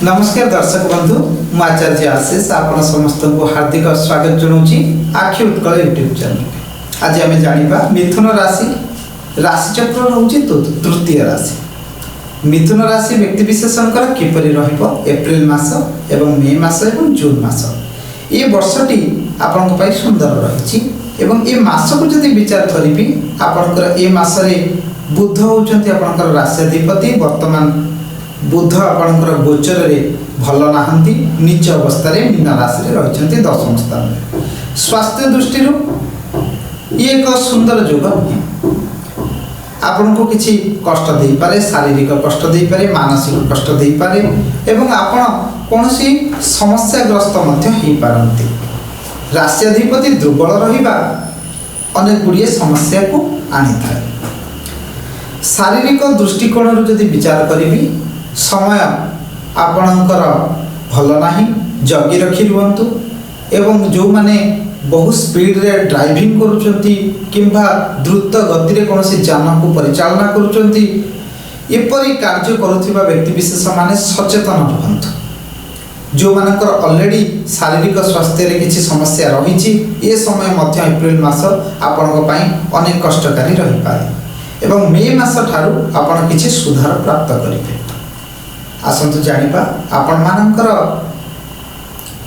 नमस्कार दर्शक बंधु मु आचार्य आशीष आपण समस्त को हार्दिक स्वागत जनाऊँगी आखि उत्कल यूट्यूब चैनल। आज आम जाना मिथुन राशि राशिचक्र रोचे तृतीय राशि। मिथुन राशि व्यक्ति विशेषकर किपरि रहिबो एप्रिल मास एवं मे मास एवं जून मास ये वर्षटी आपन को सुंदर रही एवं ये मास को जदि विचार करी आपनकर ए मासरे बुध होचंती आपनकर राशिधिपति। वर्तमान बुध आपनकर गोचर रे भल नाहंती नीच अवस्था रे मीन राशि रे रहिचंती दशम स्थान रे। स्वास्थ्य दृष्टि ये एक सुंदर योग आपन को किछि कष्ट दे पारे, शारीरिक कष्ट दे पारे, मानसिक कष्ट दे पारे एवं आपन कोनोसी समस्याग्रस्त मध्य हे पारंती। राशिधिपति दुर्बल रहिबा अनेक गुड़िए समस्या को आनी थाए। शारीरिक दृष्टिकोण जदि विचार करी समय आपणकर भल नाही, जगी रखी रुहतु एवं जो माने बहु स्पीड रे ड्राइविंग करुचंती किंबा द्रुत गति रे कोनोसी यान को परिचालना करुचंती एपरि कार्य करुथिबा व्यक्ति विशेष माने सचेतन रुहतु। जो मानकर ऑलरेडी शारीरिक स्वास्थ्य रे किछि समस्या रहिछि ए समय मध्य एप्रिल मास आपनक पई अनेक कष्टकारी रहि पारे एवं मे मास ठारू आपण किछि सुधार प्राप्त करिबे। आसंतु जानिबा आपण मानकर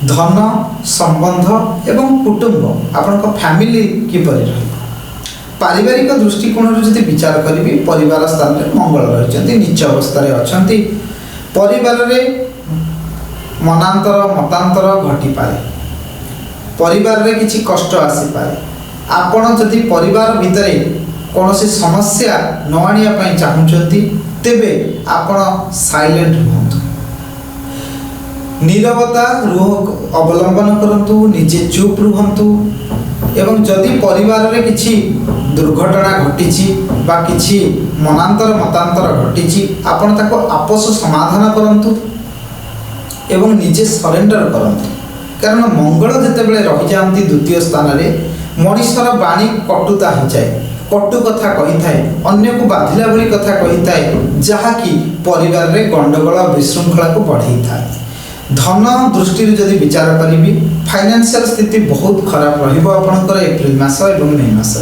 धन संबंध एवं कुटुंब आपण को फैमिली किपरि रही। पारिवारिक दृष्टिकोण जदि विचार करी परिवार स्थान रे मंगल रहिचंती, नीच अवस्था रे अछंती। परिवार रे मनांतर मतांतर घटी पारे, परिवार रे किछि कष्ट आसी पारे। आपण जदि परिवार भितरे कौनसी समस्या न आनिया पई चाहुचंती तेबे आपण साइलेंट रुहतु, नीरवता रुह अवलंबन करंतु, निजे चुप रुहतु एवं जदि परिवार रे किछि दुर्घटना घटिछि बा किछि मनांतर मतांतर घटिछि आपण ताको आपस समाधान करंतु एवं निजे सरेंडर करंतु। कारण मंगल जेतेबेले रहि जांती द्वितीय स्थान रे मनुष्यर वाणी कटुता हो जाए, कटु कथा कही थाए, अन्य को बाधिला भली कथा कही थाए जहाँकि परिवार रे गंडगोल विशृंखला को बढ़ाई थाए। धन दृष्टि जदि विचार करी फाइनेंशियल स्थिति बहुत खराब रहिबो आपनकर एप्रिल मास एवं मे मास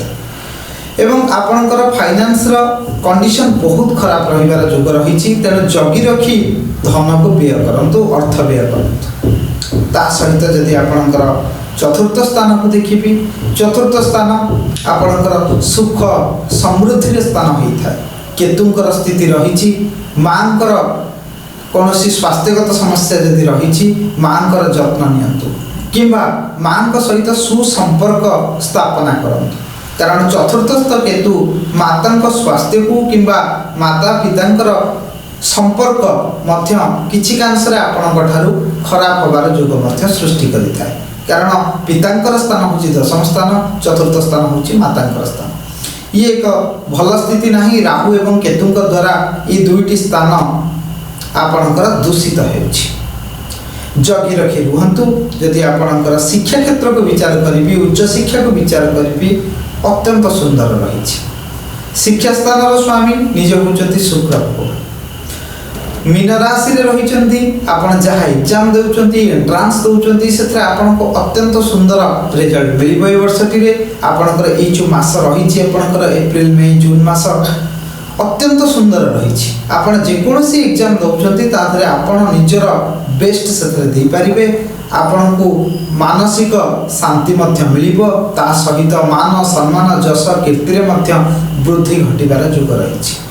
एवं आपनकर फाइनेंस रो कंडीशन बहुत खराब रहिबार योग रहिछि। तेणु जगी रखी धन को व्यय करंतु, अर्थ व्यय करंतु। ता सहित जदि आपनकर चतुर्थ स्थान को देखिबी, चतुर्थ स्थान आपनकर सुख समृद्धि स्थान होता है। केतुंकर स्थिति रही मांकर कौनसी स्वास्थ्यगत समस्या जदि रही मांकर जत्न नियंतु किंबा मां सहित सुसंपर्क स्थापना करंतु। कारण चतुर्थस्थ केतु माता स्वास्थ्य को किंबा माता पितांकर संपर्क मध्य किछि कांशरे आपनक ठारू खराब होबार योग मध्य सृष्टि करिथाय। कारण पितांकर स्थान होची दशम स्थान, चतुर्थ स्थान होची मातांकर स्थान। ये एक भल स्थिति नहीं। राहु एवं केतुंक द्वारा ये दुईटी स्थान आपणकर दूषित होउची। जगी रखी रुहंतु। यदि आपणकर शिक्षा क्षेत्र को विचार करी, उच्च शिक्षा को विचार करी अत्यंत सुंदर रही। शिक्षा स्थान स्वामी निज होचंती शुक्र भगवान। मीन राशि रे रहिचंती आपण जहाँ एग्जाम देउचंती, एंट्रांस देउचंती सेथरे आपण को अत्यंत सुंदर रिजल्ट मिलिबो। ए वर्षटी रे आपणकर ए जो मास रहिछि आपणकर एप्रिल मे जून मास अत्यंत सुंदर रहिछि। आपण जे कोनोसी एग्जाम देउचंती तादरे आपण निजर बेस्ट सेथरे दे पारिबे। आपण को मानसिक शांति मध्य मिलिबो। ता सहित मान सम्मान जश कीर्ति रे मध्य वृद्धि घटिबार योग रहिछि।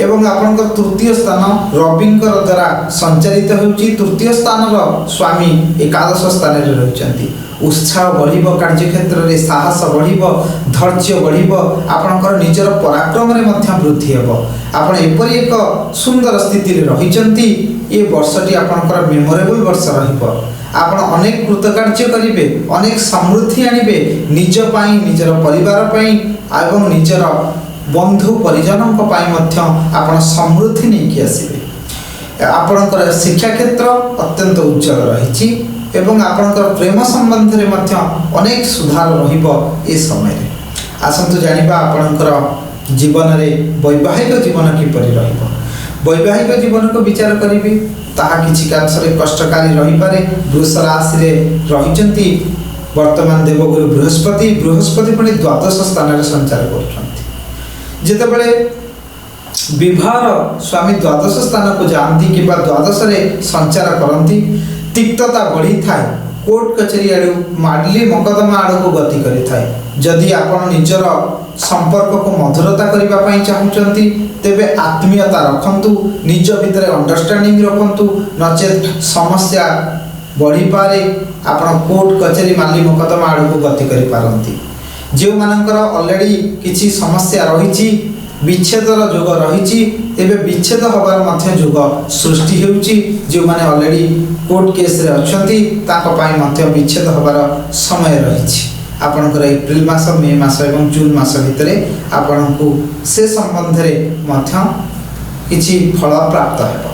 एवं आपनकर तृतीय स्थान रविंकर द्वारा संचालित होउची। तृतीय स्थान स्वामी एकादश स्थान रे रहिचंती। उत्साह बढ़िबो, कार्य क्षेत्र रे साहस बढ़िबो, धैर्य बढ़िबो, आपनकर निजर पराक्रम रे मध्य वृद्धि हेबो। आपण एपरि एक सुंदर स्थिति रे रहिचंती। ये वर्षटी आपनकर मेमोरेबल वर्ष रहिबो। आपण अनेक कृतकार्य करिवे, अनेक समृद्धि आनिबे निज पई, निजर परिवार पई एवं निजर बंधु परिजनों आपण समृद्धि नहीं आसबे। आपणकर शिक्षा क्षेत्र अत्यंत उज्जवल रही एवं आपणकर प्रेम संबंध रे मध्य अनेक सुधार रहिबो। ए समय रे आसंतु जानिबा आपणकर जीवन रे वैवाहिक जीवन किपरि रहिबो। वैवाहिक जीवन को विचार करी ତାହା କିଛି କାଂଶରେ କଷ୍ଟକାରୀ ରହିପାରେ। ବୃଷ ରାଶିରେ ରହିଛନ୍ତି ବର୍ତ୍ତମାନ ଦେବଗୁରୁ ବୃହସ୍ପତି। ବୃହସ୍ପତି ପୁଣି ଦ୍ୱାଦଶ ସ୍ଥାନରେ ସଞ୍ଚାର କରୁଛନ୍ତି। ଯେତେବେଳେ ବିବାହର ସ୍ୱାମୀ ଦ୍ୱାଦଶ ସ୍ଥାନକୁ ଯାଆନ୍ତି କିମ୍ବା ଦ୍ୱାଦଶରେ ସଞ୍ଚାର କରନ୍ତି, ତିକ୍ତତା ବଢ଼ିଥାଏ। କୋର୍ଟ କଚେରୀ ଆଡ଼ୁ ମାଡଲି ମକଦ୍ଦମା ଆଡ଼କୁ ଗତି କରିଥାଏ। ଯଦି ଆପଣ ନିଜର ସମ୍ପର୍କକୁ ମଧୁରତା କରିବା ପାଇଁ ଚାହୁଁଛନ୍ତି, ତେବେ ଆତ୍ମୀୟତା ରଖନ୍ତୁ, ନିଜ ଭିତରେ ଅଣ୍ଡରଷ୍ଟାଣ୍ଡିଂ ରଖନ୍ତୁ, ନଚେତ୍ ସମସ୍ୟା ବଢ଼ିପାରେ। ଆପଣ କୋର୍ଟ କଚେରୀ ମାଲି ମକଦ୍ଦମା ଆଡ଼କୁ ଗତି କରିପାରନ୍ତି। ଯେଉଁମାନଙ୍କର ଅଲରେଡ଼ି କିଛି ସମସ୍ୟା ରହିଛି, ବିଚ୍ଛେଦର ଯୋଗ ରହିଛି, ଏବେ ବିଚ୍ଛେଦ ହେବାର ମଧ୍ୟ ଯୋଗ ସୃଷ୍ଟି ହେଉଛି। ଯେଉଁମାନେ ଅଲରେଡ଼ି କୋର୍ଟ କେସ୍ରେ ଅଛନ୍ତି ତାଙ୍କ ପାଇଁ ମଧ୍ୟ ବିଚ୍ଛେଦ ହେବାର ସମୟ ରହିଛି। ଆପଣଙ୍କର ଏପ୍ରିଲ ମାସ, ମେ ମାସ ଏବଂ ଜୁନ୍ ମାସ ଭିତରେ ଆପଣଙ୍କୁ ସେ ସମ୍ବନ୍ଧରେ ମଧ୍ୟ କିଛି ଫଳ ପ୍ରାପ୍ତ ହେବ।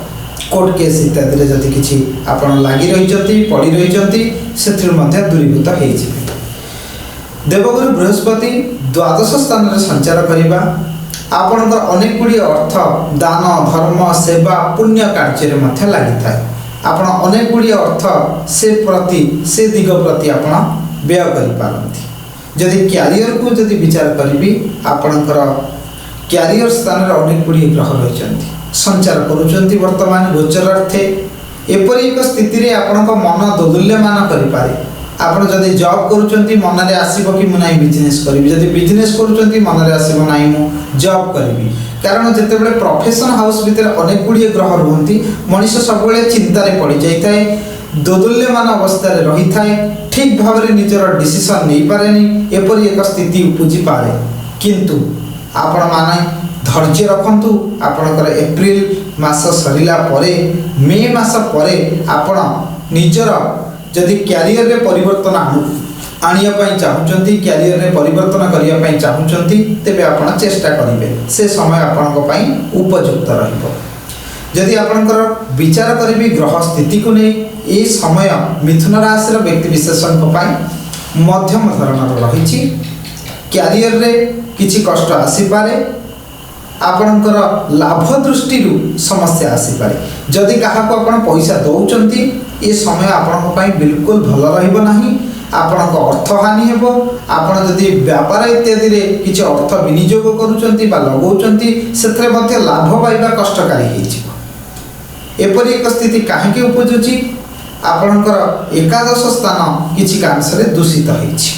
କୋର୍ଟ କେସ୍ ଇତ୍ୟାଦିରେ ଯଦି କିଛି ଆପଣ ଲାଗି ରହିଛନ୍ତି, ପଡ଼ି ରହିଛନ୍ତି, ସେଥିରୁ ମଧ୍ୟ ଦୂରୀଭୂତ ହୋଇଯିବେ। ଦେବଗୁରୁ ବୃହସ୍ପତି ଦ୍ୱାଦଶ ସ୍ଥାନରେ ସଞ୍ଚାର କରିବା ଆପଣଙ୍କର ଅନେକ ଗୁଡ଼ିଏ ଅର୍ଥ ଦାନ, ଧର୍ମ, ସେବା, ପୁଣ୍ୟ କାର୍ଯ୍ୟରେ ମଧ୍ୟ ଲାଗିଥାଏ। ଆପଣ ଅନେକ ଗୁଡ଼ିଏ ଅର୍ଥ ସେ ଦିଗ ପ୍ରତି ଆପଣ ବ୍ୟୟ କରିପାରନ୍ତି। ଯଦି କ୍ୟାରିୟରକୁ ଯଦି ବିଚାର କରିବି, ଆପଣଙ୍କର କ୍ୟାରିୟର ସ୍ଥାନରେ ଅନେକ ଗୁଡ଼ିଏ ଗ୍ରହ ରହିଛନ୍ତି, ସଞ୍ଚାର କରୁଛନ୍ତି ବର୍ତ୍ତମାନ ଗୋଚରାର୍ଥେ। ଏପରି ଏକ ସ୍ଥିତିରେ ଆପଣଙ୍କ ମନ ଦୋଦୁଲ୍ୟମାନ କରିପାରେ। ଆପଣ ଯଦି ଜବ୍ କରୁଛନ୍ତି, ମନରେ ଆସିବ କି ମୁଁ ନାହିଁ ବିଜନେସ୍ କରିବି। ଯଦି ବିଜନେସ୍ କରୁଛନ୍ତି, ମନରେ ଆସିବ ନାହିଁ ମୁଁ ଜବ୍ କରିବି। କାରଣ ଯେତେବେଳେ ପ୍ରଫେସନ୍ ହାଉସ୍ ଭିତରେ ଅନେକ ଗୁଡ଼ିଏ ଗ୍ରହ ରୁହନ୍ତି, ମଣିଷ ସବୁବେଳେ ଚିନ୍ତାରେ ପଡ଼ିଯାଇଥାଏ, ଦୋଦୁଲ୍ୟମାନ ଅବସ୍ଥାରେ ରହିଥାଏ, ଠିକ୍ ଭାବରେ ନିଜର ଡିସିସନ୍ ନେଇପାରେନି। ଏପରି ଏକ ସ୍ଥିତି ଉପୁଜିପାରେ। କିନ୍ତୁ ଆପଣମାନେ ଧୈର୍ଯ୍ୟ ରଖନ୍ତୁ। ଆପଣଙ୍କର ଏପ୍ରିଲ ମାସ ସରିଲା ପରେ, ମେ ମାସ ପରେ ଆପଣ ନିଜର ଯଦି କ୍ୟାରିୟରରେ ପରିବର୍ତ୍ତନ ଆଣିବା ପାଇଁ ଚାହୁଁଛନ୍ତି, କ୍ୟାରିୟରରେ ପରିବର୍ତ୍ତନ କରିବା ପାଇଁ ଚାହୁଁଛନ୍ତି, ତେବେ ଆପଣ ଚେଷ୍ଟା କରିବେ। ସେ ସମୟ ଆପଣଙ୍କ ପାଇଁ ଉପଯୁକ୍ତ ରହିବ। ଯଦି ଆପଣଙ୍କର ବିଚାର କରିବି ଗ୍ରହ ସ୍ଥିତିକୁ ନେଇ, ଏହି ସମୟ ମିଥୁନ ରାଶିର ବ୍ୟକ୍ତିବିଶେଷଙ୍କ ପାଇଁ ମଧ୍ୟମ ଧରଣର ରହିଛି। କ୍ୟାରିୟରରେ କିଛି କଷ୍ଟ ଆସିପାରେ। ଆପଣଙ୍କର ଲାଭ ଦୃଷ୍ଟିରୁ ସମସ୍ୟା ଆସିପାରେ। ଯଦି କାହାକୁ ଆପଣ ପଇସା ଦେଉଛନ୍ତି, ଏ ସମୟ ଆପଣଙ୍କ ପାଇଁ ବିଲକୁଲ ଭଲ ରହିବ ନାହିଁ। ଆପଣଙ୍କ ଅର୍ଥହାନି ହେବ। ଆପଣ ଯଦି ବ୍ୟାପାର ଇତ୍ୟାଦିରେ କିଛି ଅର୍ଥ ବିନିଯୋଗ କରୁଛନ୍ତି ବା ଲଗାଉଛନ୍ତି, ସେଥିରେ ମଧ୍ୟ ଲାଭ ପାଇବା କଷ୍ଟକାରୀ ହୋଇଯିବ। ଏପରି ଏକ ସ୍ଥିତି କାହିଁକି ଉପୁଜୁଛି? ଆପଣଙ୍କର ଏକାଦଶ ସ୍ଥାନ କିଛି କାଂଶରେ ଦୂଷିତ ହୋଇଛି।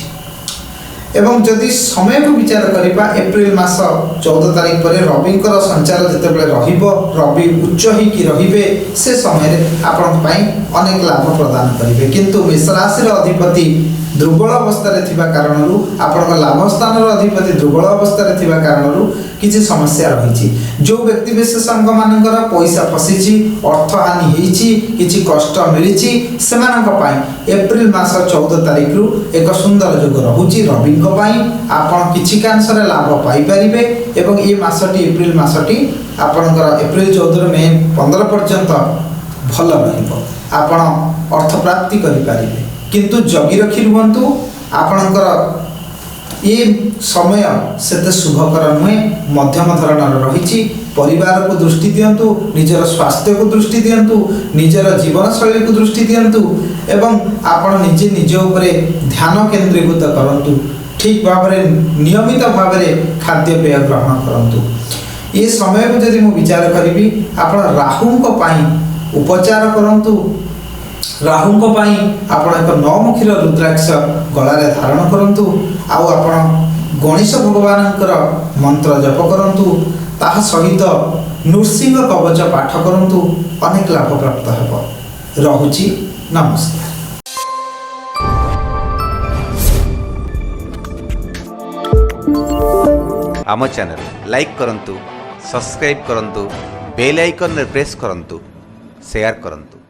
ଏବଂ ଯଦି ସମୟକୁ ବିଚାର କରିବା, ଏପ୍ରିଲ ମାସ 14 ତାରିଖ ପରେ ରବିଙ୍କର ସଞ୍ଚାର ଯେତେବେଳେ ରହିବ, ରବି ଉଚ୍ଚ ହୋଇକି ରହିବେ, ସେ ସମୟରେ ଆପଣଙ୍କ ପାଇଁ ଅନେକ ଲାଭ ପ୍ରଦାନ କରିବେ। କିନ୍ତୁ ମେଷ ରାଶିର ଅଧିପତି ଦୁର୍ବଳ ଅବସ୍ଥାରେ ଥିବା କାରଣରୁ, ଆପଣଙ୍କ ଲାଭ ସ୍ଥାନର ଅଧିପତି ଦୁର୍ବଳ ଅବସ୍ଥାରେ ଥିବା କାରଣରୁ କିଛି ସମସ୍ୟା ରହିଛି। ଯେଉଁ ବ୍ୟକ୍ତିବିଶେଷଙ୍କ ମାନଙ୍କର ପଇସା ଫସିଛି, ଅର୍ଥହାନି ହେଇଛି, କିଛି କଷ୍ଟ ମିଳିଛି, ସେମାନଙ୍କ ପାଇଁ ଏପ୍ରିଲ ମାସ 14 ତାରିଖରୁ ଏକ ସୁନ୍ଦର ଯୋଗ ରହୁଛି। ରବିଙ୍କ ପାଇଁ ଆପଣ କିଛି କାଂଶରେ ଲାଭ ପାଇପାରିବେ ଏବଂ ଏ ମାସଟି, ଏପ୍ରିଲ ମାସଟି ଆପଣଙ୍କର ଏପ୍ରିଲ 14ରୁ ମେ 15 ପର୍ଯ୍ୟନ୍ତ ଭଲ ରହିବ। ଆପଣ ଅର୍ଥ ପ୍ରାପ୍ତି କରିପାରିବେ। କିନ୍ତୁ ଜଗି ରଖି ରୁହନ୍ତୁ। ଆପଣଙ୍କର ଏ ସମୟ ସେତେ ଶୁଭକର ନୁହେଁ, ମଧ୍ୟମ ଧରଣର ରହିଛି। ପରିବାରକୁ ଦୃଷ୍ଟି ଦିଅନ୍ତୁ, ନିଜର ସ୍ୱାସ୍ଥ୍ୟକୁ ଦୃଷ୍ଟି ଦିଅନ୍ତୁ, ନିଜର ଜୀବନଶୈଳୀକୁ ଦୃଷ୍ଟି ଦିଅନ୍ତୁ ଏବଂ ଆପଣ ନିଜେ ନିଜ ଉପରେ ଧ୍ୟାନ କେନ୍ଦ୍ରୀଭୂତ କରନ୍ତୁ। ଠିକ୍ ଭାବରେ ନିୟମିତ ଭାବରେ ଖାଦ୍ୟପେୟ ଗ୍ରହଣ କରନ୍ତୁ। ଏ ସମୟକୁ ଯଦି ମୁଁ ବିଚାର କରିବି, ଆପଣ ରାହୁଙ୍କ ପାଇଁ ଉପଚାର କରନ୍ତୁ। ରାହୁଙ୍କ ପାଇଁ ଆପଣ ଏକ 9 ମୁଖୀର ରୁଦ୍ରାକ୍ଷ ଗଳାରେ ଧାରଣ କରନ୍ତୁ। ଆଉ ଆପଣ ଗଣେଶ ଭଗବାନଙ୍କର ମନ୍ତ୍ର ଜପ କରନ୍ତୁ। ତାହା ସହିତ ନୃସିଂହ କବଚ ପାଠ କରନ୍ତୁ। ଅନେକ ଲାଭ ପ୍ରାପ୍ତ ହେବ। ରହୁଛି, ନମସ୍କାର। ଆମ ଚ୍ୟାନେଲ ଲାଇକ୍ କରନ୍ତୁ, ସବସ୍କ୍ରାଇବ୍ କରନ୍ତୁ, ବେଲ୍ ଆଇକନ୍ରେ ପ୍ରେସ୍ କରନ୍ତୁ, ସେୟାର କରନ୍ତୁ।